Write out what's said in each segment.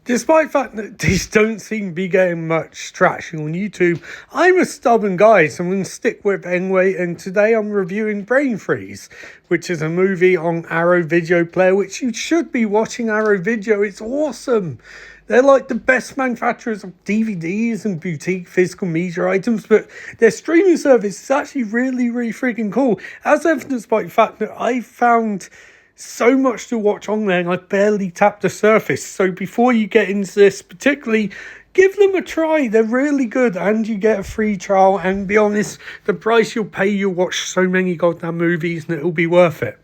Despite the fact that these don't seem to be getting much traction on YouTube, I'm a stubborn guy, so I'm going to stick with anyway, and today I'm reviewing Brain Freeze, which is a movie on Arrow Video Player, which you should be watching. Arrow Video, it's awesome. They're like the best manufacturers of DVDs and boutique physical media items, but their streaming service is actually really, really freaking cool, as evidenced by the fact that I found so much to watch on there and I barely tapped the surface. So before you get into this, particularly, give them a try. They're really good and you get a free trial, and be honest, the price you'll pay, you'll watch so many goddamn movies and it'll be worth it.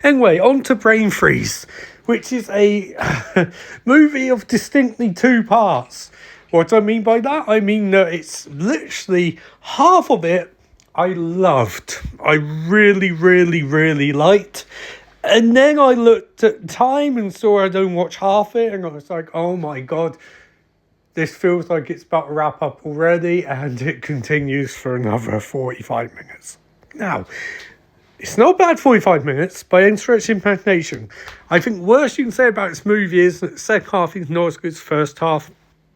Anyway, on to Brain Freeze, which is a movie of distinctly two parts. What do I mean by that? I mean that it's literally half of it I loved. I really, really, really liked. And then I looked at time and saw I'd only watched half it, and I was like, oh my god, this feels like it's about to wrap up already, and it continues for another 45 minutes. Now, it's not bad 45 minutes by any stretch of imagination. I think the worst you can say about this movie is that the second half is not as good as the first half,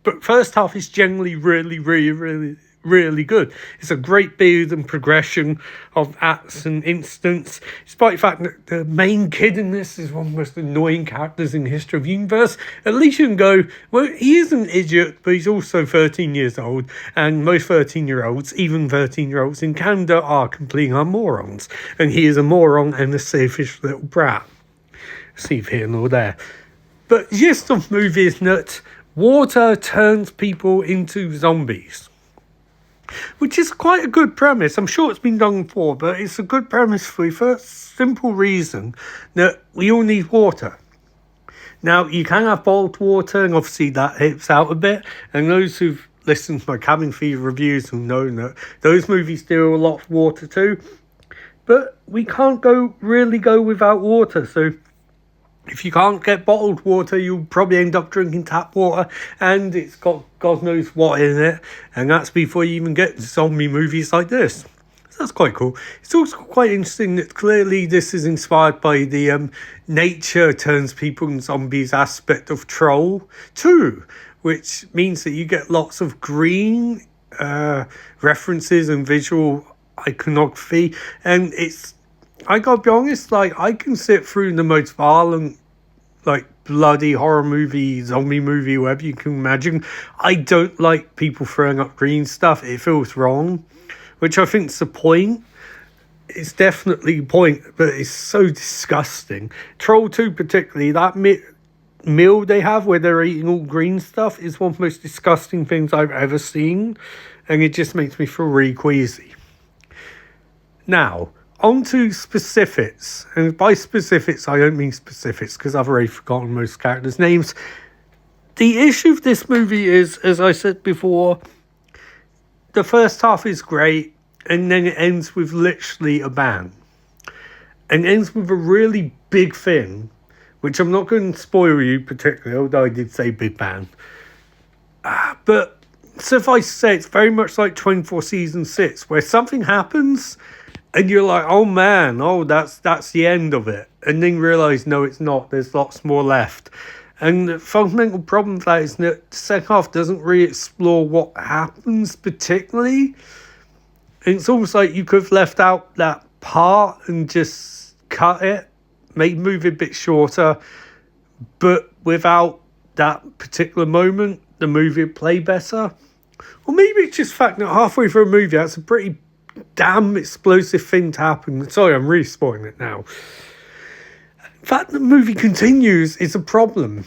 but first half is generally really, really, really, really good. It's a great build and progression of acts and instance, despite the fact that the main kid in this is one of the most annoying characters in the history of the universe. At least you can go, well, he is an idiot, but he's also 13 years old, and most 13-year-olds, even 13-year-olds in Canada, are complete morons, and he is a moron and a selfish little brat. See here and all there. But the gist of the movie is that water turns people into zombies, which is quite a good premise. I'm sure it's been done before, but it's a good premise for the first simple reason that we all need water. Now, you can have bottled water, and obviously that hits out a bit, and those who've listened to my Cabin Fever reviews will know that those movies do a lot of water too, but we can't really go without water. So if you can't get bottled water, you'll probably end up drinking tap water, and it's got God knows what in it, and that's before you even get zombie movies like this. So that's quite cool. It's also quite interesting that clearly this is inspired by the nature turns people into zombies aspect of Troll 2, which means that you get lots of green references and visual iconography, and it's, I gotta be honest, like, I can sit through the most violent, like, bloody horror movie, zombie movie, whatever you can imagine. I don't like people throwing up green stuff. It feels wrong, which I think is the point. It's definitely the point, but it's so disgusting. Troll 2 particularly, that meal they have where they're eating all green stuff is one of the most disgusting things I've ever seen, and it just makes me feel really queasy. Now, on to specifics, and by specifics I don't mean specifics because I've already forgotten most characters' names. The issue of this movie is, as I said before, the first half is great, and then it ends with literally a bang. And ends with a really big thing, which I'm not going to spoil you particularly, although I did say big bang. But suffice to say, it's very much like 24 Season 6, where something happens and you're like, oh man, that's the end of it. And then realize, no, it's not. There's lots more left. And the fundamental problem with that is that the second half doesn't really explore what happens particularly. And it's almost like you could have left out that part and just cut it, move it a bit shorter. But without that particular moment, the movie would play better. Or maybe it's just the fact that halfway through a movie, that's a pretty damn explosive thing to happen. Sorry, I'm really spoiling it now. The fact that the movie continues is a problem,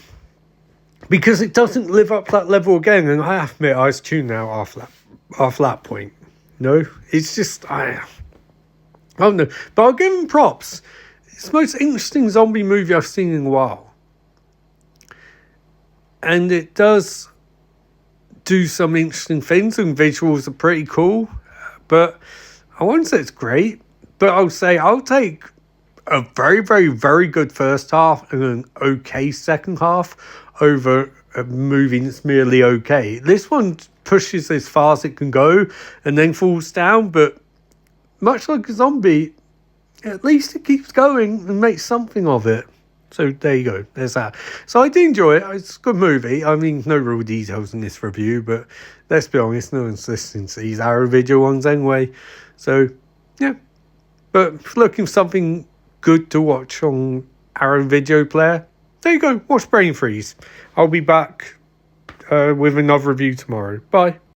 because it doesn't live up to that level again, and I have to admit I was tuned out after that point. No, it's just, I don't know, but I'll give him props. It's the most interesting zombie movie I've seen in a while, and it does do some interesting things, and visuals are pretty cool. But I won't say it's great, but I'll say I'll take a very, very, very good first half and an okay second half over a movie that's merely okay. This one pushes as far as it can go and then falls down, but much like a zombie, at least it keeps going and makes something of it. So there you go. There's that. So I did enjoy it. It's a good movie. I mean, no real details in this review, but let's be honest, no one's listening to these Arrow video ones anyway. So, yeah. But if you're looking for something good to watch on Arrow Video Player, there you go. Watch Brain Freeze. I'll be back with another review tomorrow. Bye.